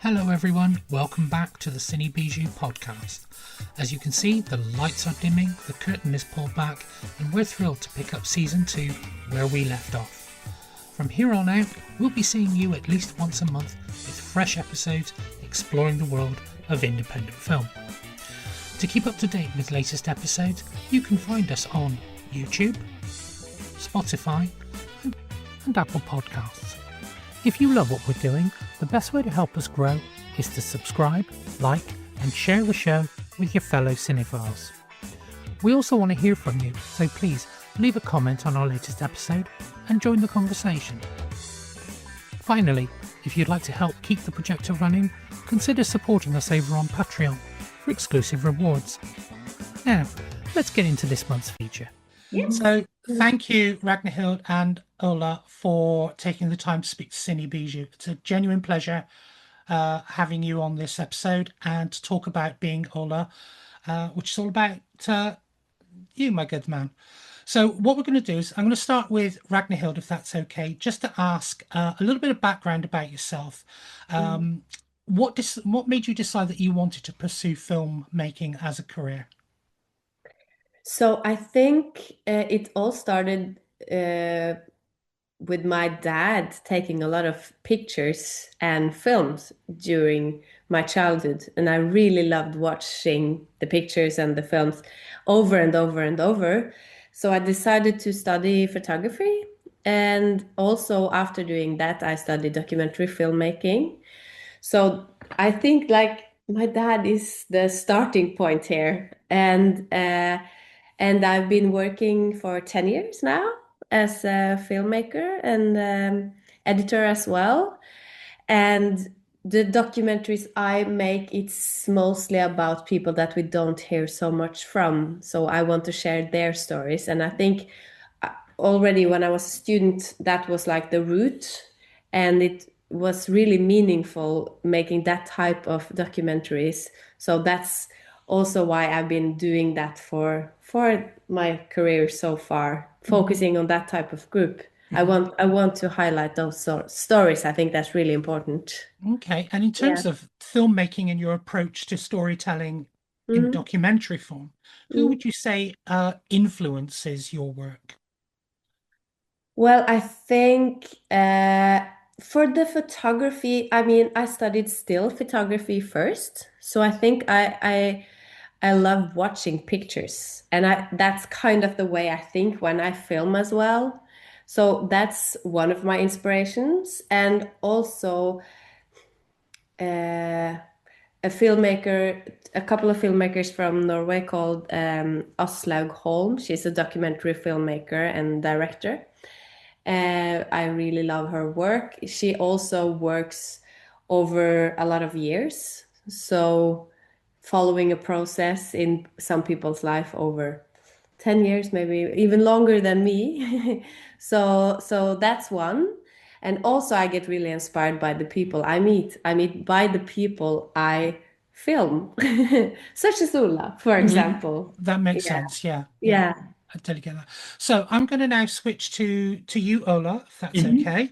Hello everyone, welcome back to the Cine Bijou podcast. As you can see, the lights are dimming, the curtain is pulled back, and we're thrilled to pick up season 2 where we left off. From here on out, we'll be seeing you at least once a month with fresh episodes exploring the world of independent film. To keep up to date with latest episodes, you can find us on YouTube, Spotify, and Apple Podcasts. If you love what we're doing, the best way to help us grow is to subscribe, like, and share the show with your fellow cinephiles. We also want to hear from you, so please leave a comment on our latest episode and join the conversation. Finally, if you'd like to help keep the projector running, consider supporting us over on Patreon for exclusive rewards. Now, let's get into this month's feature. Yes. So, thank you, Ragnhild and Ola, for taking the time to speak to Cine Bijou. It's a genuine pleasure having you on this episode and to talk about being Ola, which is all about you, my good man. So what we're going to do is I'm going to start with Ragnhild, if that's okay, just to ask a little bit of background about yourself. What made you decide that you wanted to pursue filmmaking as a career? So I think it all started with my dad taking a lot of pictures and films during my childhood. And I really loved watching the pictures and the films over and over and over. So I decided to study photography. And also after doing that, I studied documentary filmmaking. So I think like my dad is the starting point here. And I've been working for 10 years now as a filmmaker and editor as well. And the documentaries I make, it's mostly about people that we don't hear so much from. So I want to share their stories. And I think already when I was a student, that was like the root. And it was really meaningful making that type of documentaries. So that's also why I've been doing that for my career so far, focusing on that type of group. I want to highlight those stories. I think that's really important. Okay, and in terms of filmmaking and your approach to storytelling in documentary form, who would you say influences your work? Well, I think for the photography, I mean, I studied still photography first, so I think I love watching pictures, and that's kind of the way I think when I film as well. So that's one of my inspirations, and also a couple of filmmakers from Norway called Aslaug Holm. She's a documentary filmmaker and director. I really love her work. She also works over a lot of years, so following a process in some people's life over 10 years, maybe even longer than me. So that's one. And also I get really inspired by the people I meet. I meet by the people I film, such as Ola, for example. That makes sense. Yeah. Yeah. I totally get that. So I'm going to now switch to you, Ola, if that's okay.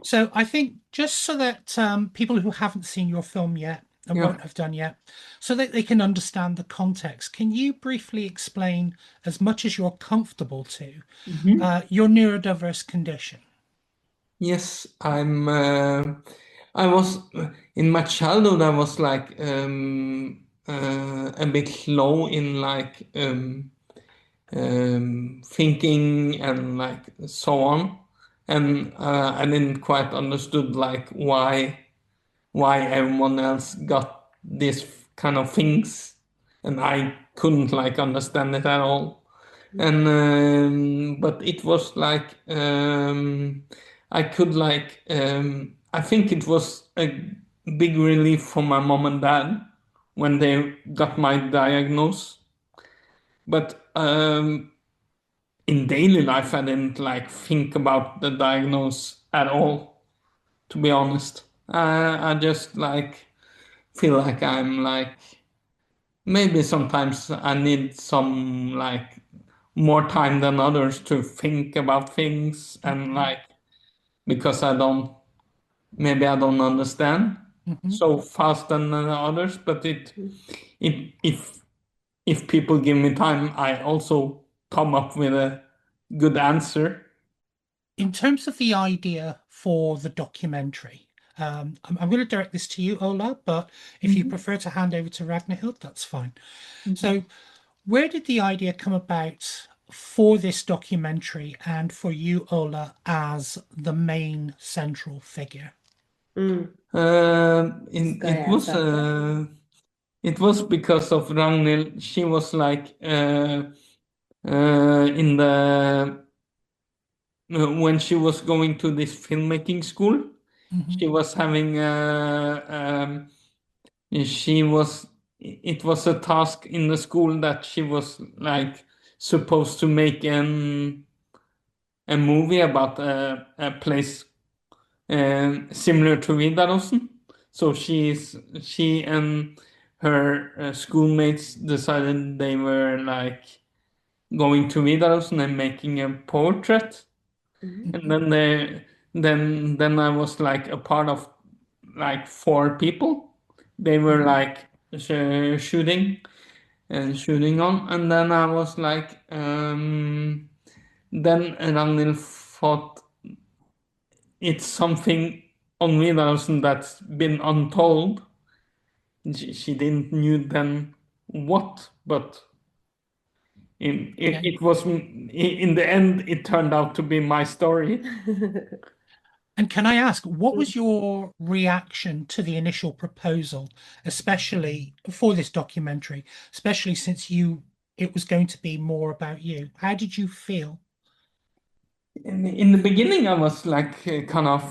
So I think just so that people who haven't seen your film yet and won't have done yet, so that they can understand the context, can you briefly explain, as much as you're comfortable to, your neurodiverse condition? Yes, I was in my childhood. I was like a bit low in like thinking and like so on, and I didn't quite understood like why everyone else got these kind of things, and I couldn't like understand it at all. And but it was like I could like I think it was a big relief for my mom and dad when they got my diagnosis. But in daily life, I didn't like think about the diagnosis at all, to be honest. I just like feel like I'm like maybe sometimes I need some like more time than others to think about things, and like because maybe I don't understand. so fast than the others, but it if people give me time, I also come up with a good answer. In terms of the idea for the documentary, I'm going to direct this to you, Ola, but if you prefer to hand over to Ragnhild, that's fine. So, where did the idea come about for this documentary and for you, Ola, as the main central figure? Ska It jag was starta? it was because of Ragnhild. She was like in the when she was going to this filmmaking school, she was having she was it was a task in the school that she was like supposed to make a movie about a place similar to Vidarosen. So she and her schoolmates decided they were like going to Vidarosen and making a portrait. And then I was like a part of like 4 people. They were like shooting and shooting on, and then I was like, then Ragnhild thought it's something on Vidarosen that's been untold. She didn't knew then what, but Yeah. it was in the end it turned out to be my story. And can I ask, what was your reaction to the initial proposal, especially for this documentary, especially since it was going to be more about you? How did you feel? In the beginning, I was like kind of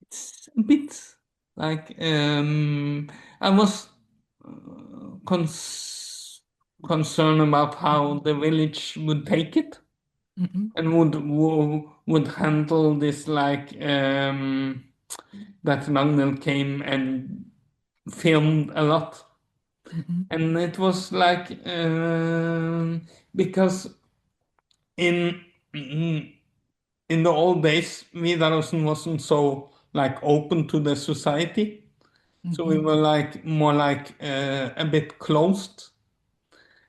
it's a bit like I was concerned about how the village would take it Hmm. and would handle this like that Ragnhild came and filmed a lot. Hmm. And it was like because in in the old days, Vidarosen wasn't so like open to the society, so we Hmm. were like more like a bit closed,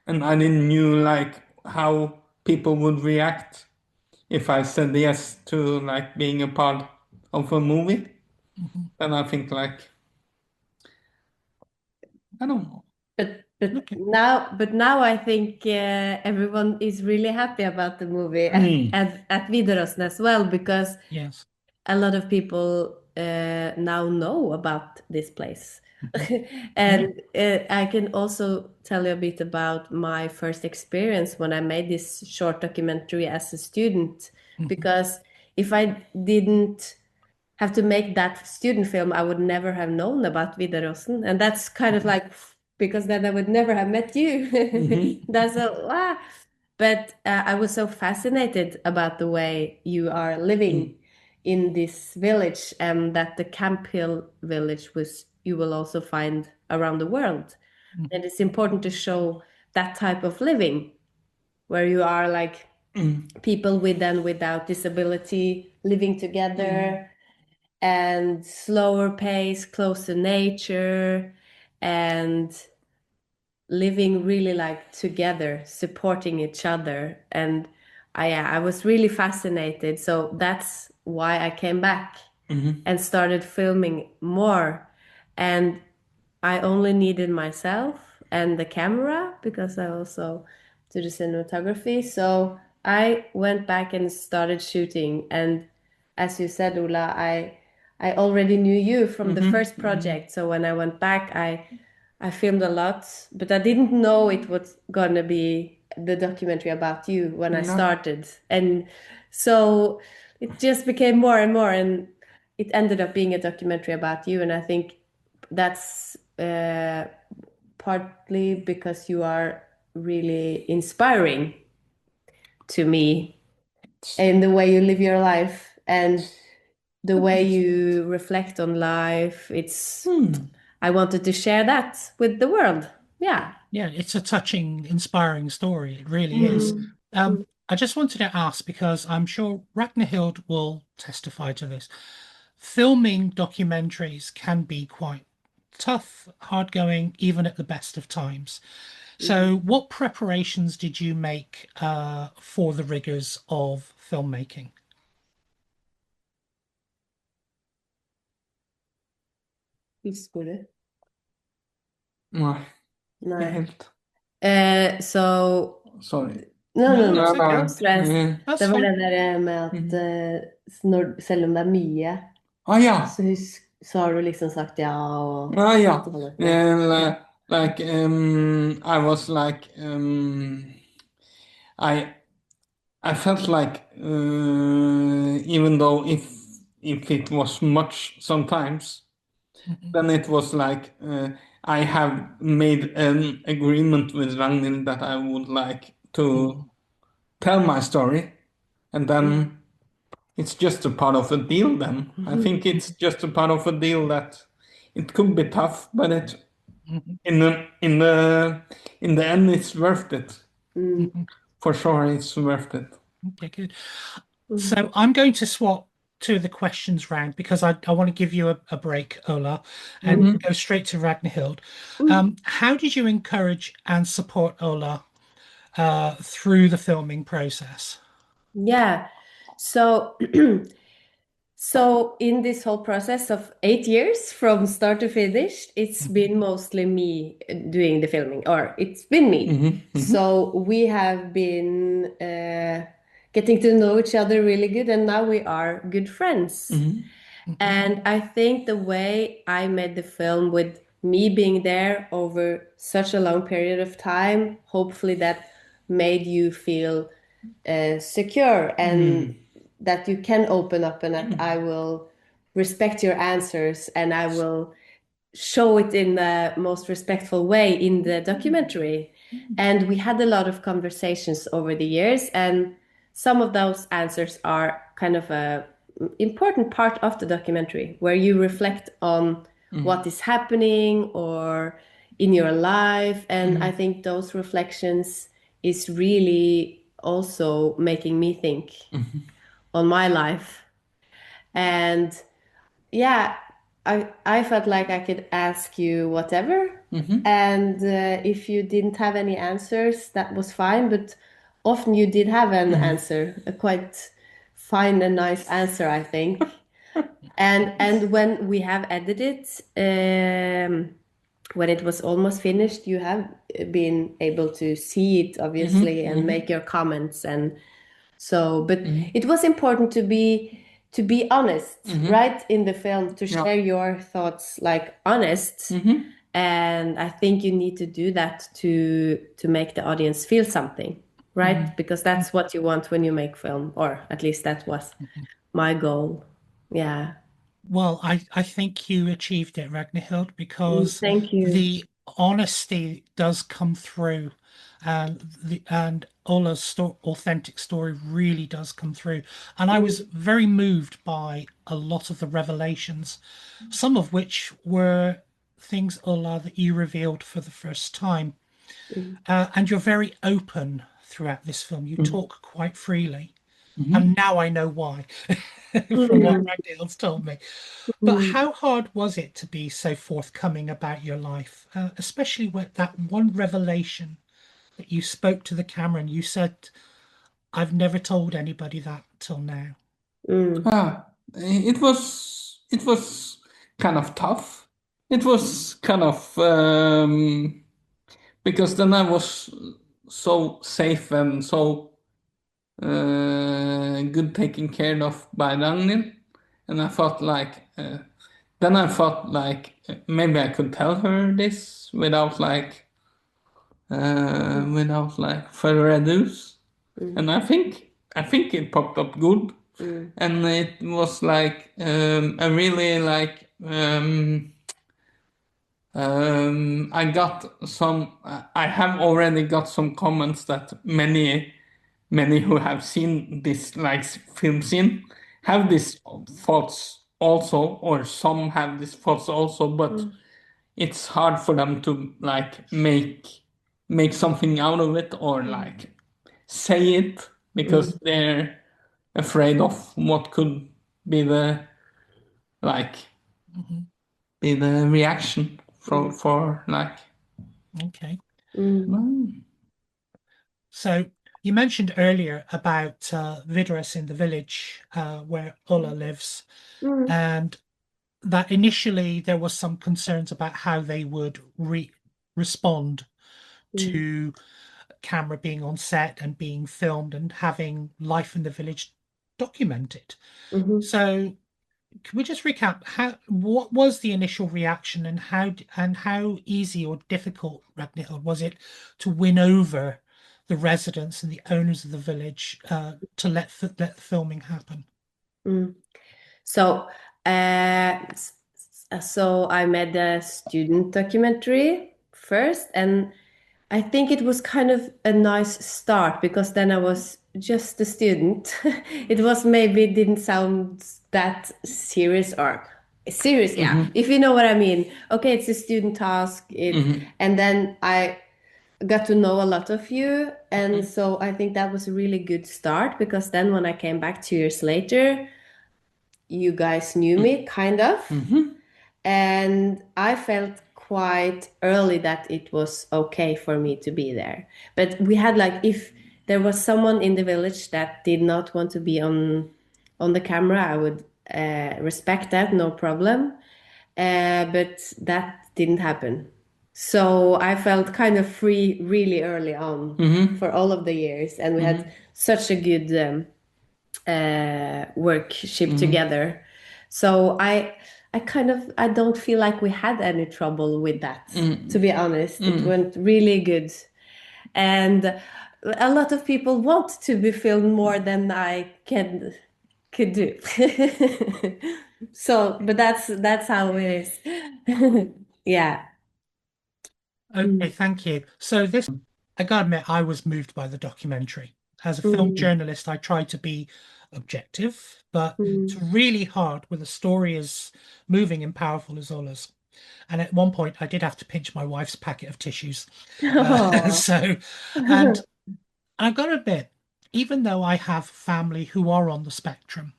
and I didn't knew like how people would react if I said yes to like being a part of a movie. Hmm. Then I think like I don't know. Okay. But now I think everyone is really happy about the movie Mm. at Vidarosen as well, because Yes. a lot of people now know about this place. Hmm. Yeah. And I can also tell you a bit about my first experience when I made this short documentary as a student, Hmm. because if I didn't have to make that student film, I would never have known about Vidarosen. And that's kind of Hmm. like, because then I would never have met you. Hmm. That's a, ah. But I was so fascinated about the way you are living in this village, and that the Camp Hill village was you will also find around the world. And it's important to show that type of living where you are like people with and without disability living together, and slower pace, close to nature, and living really like together, supporting each other. And I was really fascinated. So that's why I came back and started filming more. And I only needed myself and the camera because I also do the cinematography. So I went back and started shooting. And as you said, Ola, I already knew you from the first project. So when I went back, I filmed a lot, but I didn't know it was gonna be the documentary about you when I No. started. And so it just became more and more, and it ended up being a documentary about you. And I think that's partly because you are really inspiring to me in the way you live your life and the way you reflect on life. It's I wanted to share that with the world. Yeah. Yeah, it's a touching, inspiring story. It really is. I just wanted to ask because I'm sure Ragnhild will testify to this. Filming documentaries can be quite tough, hard going, even at the best of times. So, Mhm. what preparations did you make for the rigors of filmmaking? Husker du? Nei, ikke Nei. helt. Så Sorry. no, no, No, no. that's No okay. stress. That's Det var fine. det der med at Mhm. selv om det er mye, Ja. så har du liksom sagt ja og Ja. sånn. Ja. Like I was like I I felt like even though if it was much sometimes, Mhm, then it was like I have made an agreement with Ragnhild that I would like to mhm, tell my story, and Mm. then it's just a part of a deal. Then I think it's mhm, just a part of a deal that it could be tough, but it mhm, in the end it's worth it. Mm. mhm. For sure, it's worth it. Okay, good. Mm. So I'm going to swap two of the questions round because I want to give you a break, Ola, and Mm. Mm-hmm. go straight to Ragnhild. Mm. How did you encourage and support Ola through the filming process? Yeah. So So in this whole process of 8 years from start to finish, it's Mhm, been mostly me doing the filming, or it's been me. Mm-hmm. Mm-hmm. So we have been getting to know each other really good, and now we are good friends. Mm-hmm. mhm, And I think the way I made the film with me being there over such a long period of time, hopefully that made you feel secure and that you can open up and that I will respect your answers and I will show it in the most respectful way in the documentary. And we had a lot of conversations over the years, and some of those answers are kind of a important part of the documentary where you reflect on what is happening or in your life. And I think those reflections is really also making me think on my life. And yeah, I felt like I could ask you whatever. Mm-hmm. And if you didn't have any answers, that was fine. But often you did have an answer, a quite fine and nice answer, I think. And when we have edited, when it was almost finished, you have been able to see it, obviously, and make your comments and so, but it was important to be honest, right, in the film, to Yeah. share your thoughts like honest. And I think you need to do that to make the audience feel something, right? Because that's what you want when you make film, or at least that was my goal. Yeah. Well, I think you achieved it, Ragnhild, because Thank you. the honesty does come through, and Ola's authentic story really does come through. And I was very moved by a lot of the revelations, some of which were things, Ola, that you revealed for the first time. Mm. And you're very open throughout this film. You Mm-hmm. talk quite freely. Mm-hmm. And now I know why, from what Mm. Ragnhild's told me. But Mm. how hard was it to be so forthcoming about your life, especially with that one revelation that you spoke to the camera and you said, I've never told anybody that till now. Mm. It was kind of tough. It was kind of because then I was so safe and so good taken care of by Ragnhild, and I thought like then I thought like maybe I could tell her this without like further ados, Mm. and I think it popped up good, Mm. and it was like a really like I got some. I have already got some comments that many who have seen this like film scene have these thoughts also, or some have these thoughts also, but Mm. it's hard for them to like make something out of it or Mm. like say it. because they're afraid of what could be the like be the reaction for like. Okay. Mm. So you mentioned earlier about Vidras in the village where Ola lives, and that initially there was some concerns about how they would respond to camera being on set and being filmed and having life in the village documented. So can we just recap what was the initial reaction and how easy or difficult, Ragnhild, was it to win over the residents and the owners of the village to let the filming happen? So, so I made a student documentary first, and I think it was kind of a nice start because then I was just a student. It was maybe didn't sound that serious or serious, yeah, if you know what I mean. Okay, it's a student task. And then I got to know a lot of you, and so I think that was a really good start because then when I came back 2 years later, you guys knew me kind of. And I felt quite early that it was okay for me to be there. But we had like, if there was someone in the village that did not want to be on the camera, I would respect that, no problem. But that didn't happen. So I felt kind of free really early on for all of the years, and we had such a good workship together. So I don't feel like we had any trouble with that, to be honest. It went really good. And a lot of people want to be filmed more than I could do. So, but that's how it is. Yeah. Okay, thank you. So this, I gotta admit, I was moved by the documentary. As a film journalist, I try to be objective, but it's really hard when the story is moving and powerful as Ola's. And at one point, I did have to pinch my wife's packet of tissues. Oh. So, and I've got to admit, even though I have family who are on the spectrum,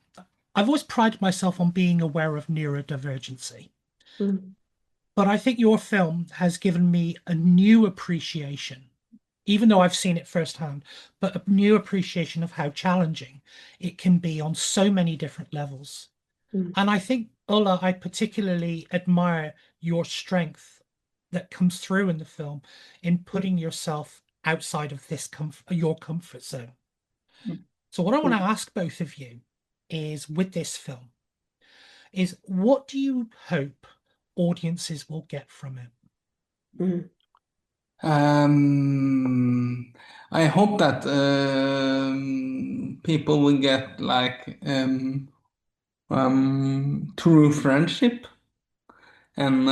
I've always prided myself on being aware of neurodivergency. But I think your film has given me a new appreciation, even though I've seen it firsthand, but a new appreciation of how challenging it can be on so many different levels. And I think, Ola, I particularly admire your strength that comes through in the film in putting yourself outside of your comfort zone. So what I want to ask both of you is with this film is what do you hope audiences will get from it? I hope that people will get like true friendship and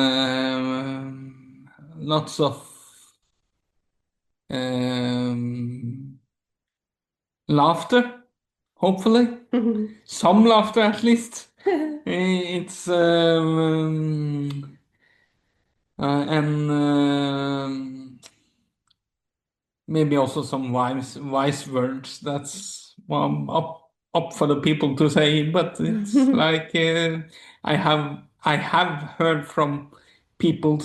lots of um, laughter, hopefully. Some laughter at least. It's and maybe also some wise words. That's up for the people to say. But it's like I have heard from people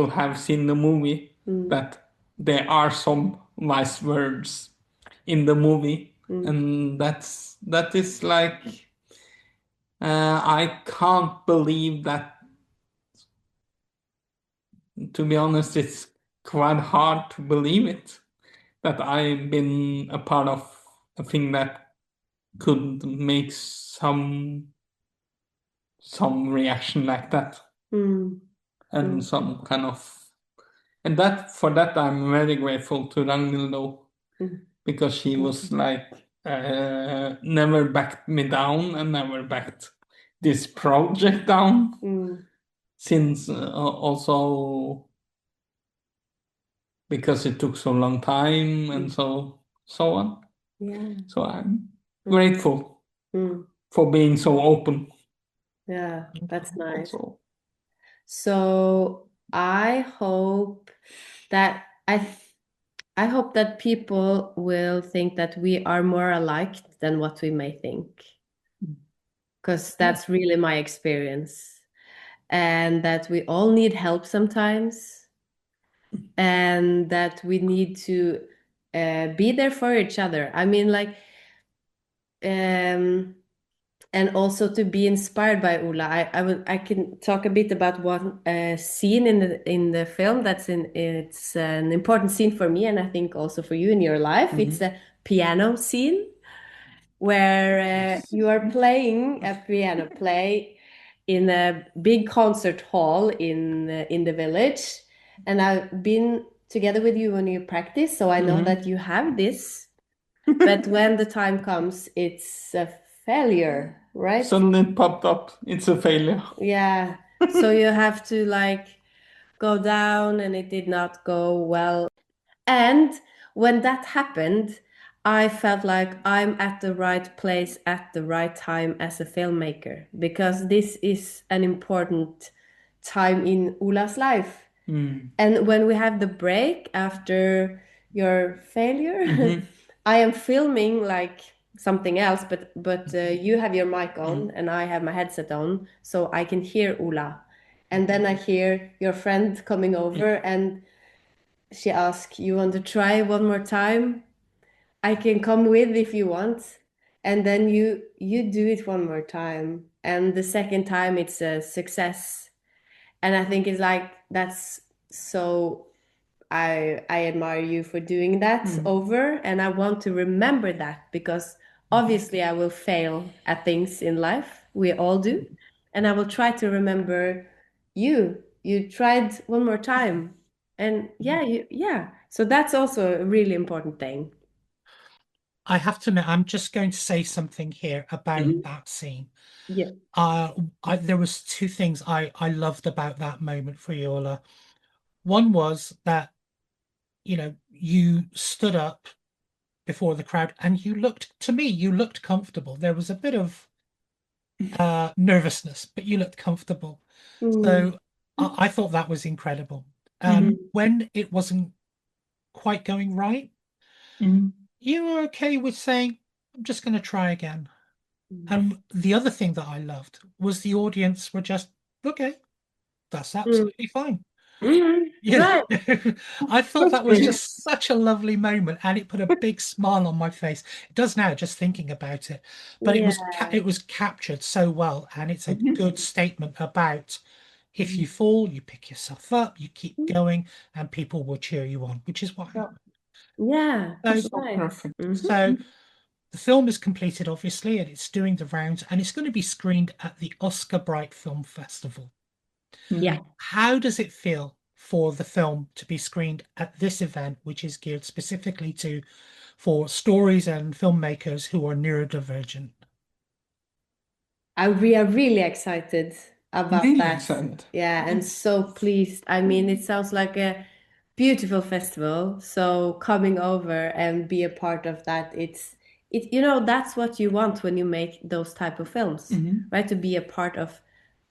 have seen the movie that there are some wise words in the movie, and that is like I can't believe that. To be honest, it's quite hard to believe it that I've been a part of a thing that could make some reaction like that, and some kind of, and that for that I'm very grateful to Ragnhild though, because she was like never backed me down and never backed this project down, since also because it took so long time and so on. Yeah. So I'm grateful for being so open. Yeah, that's nice. Also. So I hope that I hope that people will think that we are more alike than what we may think, because that's really my experience, and that we all need help sometimes, and that we need to be there for each other. I mean, like, and also to be inspired by Ola. I can talk a bit about one scene in the film it's an important scene for me, and I think also for you in your life. It's a piano scene where you are playing a piano play in a big concert hall in the village, and I've been together with you when you practice, so I know that you have this. But when the time comes, it's a failure, right? Suddenly it popped up. It's a failure. Yeah. So you have to like go down, and it did not go well. And when that happened, I felt like I'm at the right place at the right time as a filmmaker, because this is an important time in Ola's life. And when we have the break after your failure, I am filming like something else, but you have your mic on and I have my headset on, so I can hear Ola. And then I hear your friend coming over, and she asks, "You want to try one more time? I can come with if you want." And then you do it one more time, and the second time it's a success. And I think it's like that's so I admire you for doing that over, and I want to remember that, because obviously I will fail at things in life. We all do. And I will try to remember you. You tried one more time. And yeah. So that's also a really important thing. I have to admit, I'm just going to say something here about that scene. Yeah. There was two things I loved about that moment for Yola. One was that, you stood up before the crowd and to me, you looked comfortable. There was a bit of nervousness, but you looked comfortable. Mm. So I thought that was incredible. Mhm. When it wasn't quite going right, you were okay with saying, I'm just going to try again. And the other thing that I loved was the audience were just, okay, that's Mm. absolutely fine. You Right. know, I thought that was just such a lovely moment, and it put a big smile on my face. It does now, just thinking about it. But Yeah. it was captured so well, and it's a good statement about if you fall, you pick yourself up, you keep going, and people will cheer you on, which is what happened. Yeah. So, So Right. perfect. so the film is completed, obviously, and it's doing the rounds, and it's going to be screened at the Oscar Bright Film Festival. Yeah. How does it feel for the film to be screened at this event, which is geared specifically for stories and filmmakers who are neurodivergent? We are really excited about Really that. excited. Yeah, and so pleased. I mean, it sounds like a beautiful festival. So coming over and be a part of that, that's what you want when you make those type of films, right? To be a part of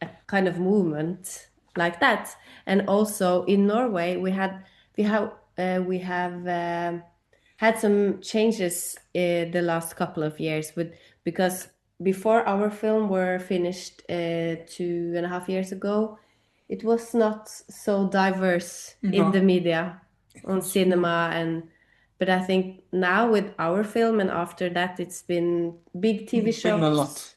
a kind of movement like that. And also in Norway, we have had some changes the last couple of years because before our film were finished 2.5 years ago, it was not so diverse in the media on cinema, but I think now with our film and after that it's been big TV It's been a shows. lot.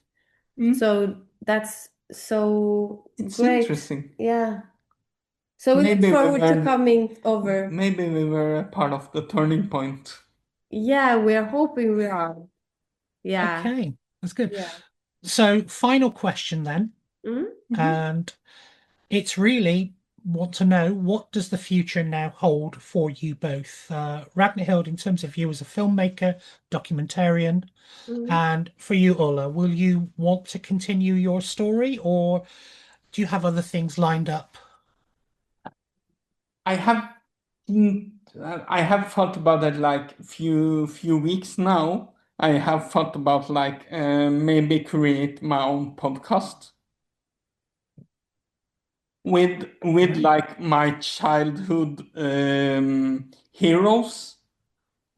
So that's so It's great. interesting. Yeah. So we look Maybe we forward to were coming over. maybe we were a part of the turning point. Yeah, we are hoping we are. Yeah. Okay, that's good. Yeah. So, final question then, Mhm. and it's really want to know, what does the future now hold for you both? Ragnhild, in terms of you as a filmmaker, documentarian, Mhm. and for you, Ola, will you want to continue your story, or do you have other things lined up? I have I have thought about it like few weeks now. I have thought about like maybe create my own podcast with Right. like my childhood heroes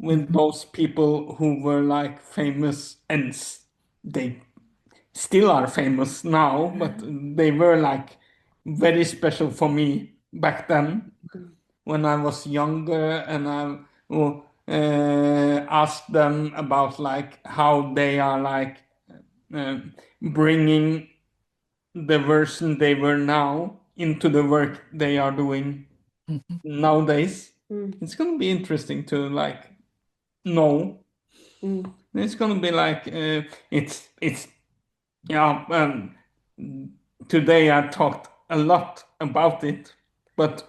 with those people who were like famous, and they still are famous now, but they were like very special for me back then when I was younger, and I asked them about like how they are like bringing the version they were now into the work they are doing nowadays. It's going to be interesting to like know. It's going to be like it's yeah. Today I talked a lot about it, but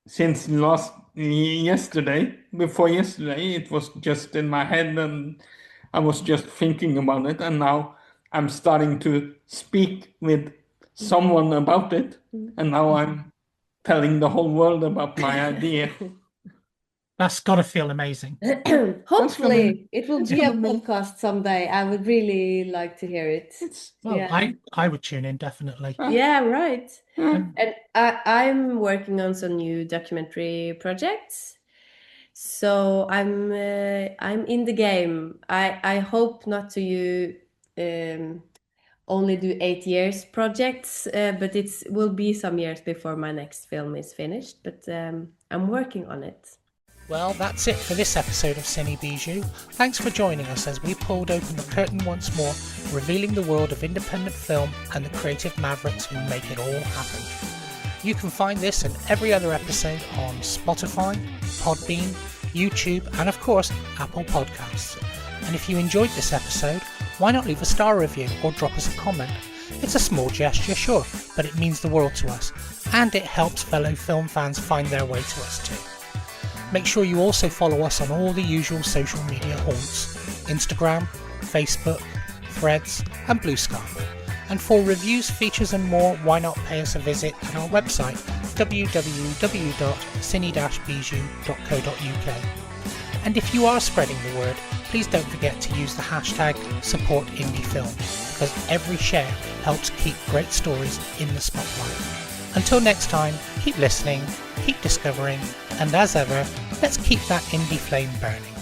since before yesterday, it was just in my head, and I was just thinking about it, and now I'm starting to speak with someone about it, and now I'm telling the whole world about my idea. That's got to feel amazing. Hopefully, it will be a podcast someday. I would really like to hear it. Well, Yeah. I would tune in, definitely. Yeah, right. And I'm working on some new documentary projects. So I'm in the game. I hope not to only do 8 years projects, but it will be some years before my next film is finished. But I'm working on it. Well, that's it for this episode of Cine Bijou. Thanks for joining us as we pulled open the curtain once more, revealing the world of independent film and the creative mavericks who make it all happen. You can find this and every other episode on Spotify, Podbean, YouTube, and of course, Apple Podcasts. And if you enjoyed this episode, why not leave a star review or drop us a comment? It's a small gesture, sure, but it means the world to us, and it helps fellow film fans find their way to us too. Make sure you also follow us on all the usual social media haunts, Instagram, Facebook, Threads, and Blue Sky. And for reviews, features and more, why not pay us a visit at our website www.cine-bijou.co.uk. And if you are spreading the word, please don't forget to use the hashtag #SupportIndieFilm, because every share helps keep great stories in the spotlight. Until next time, keep listening, keep discovering, and as ever, let's keep that indie flame burning.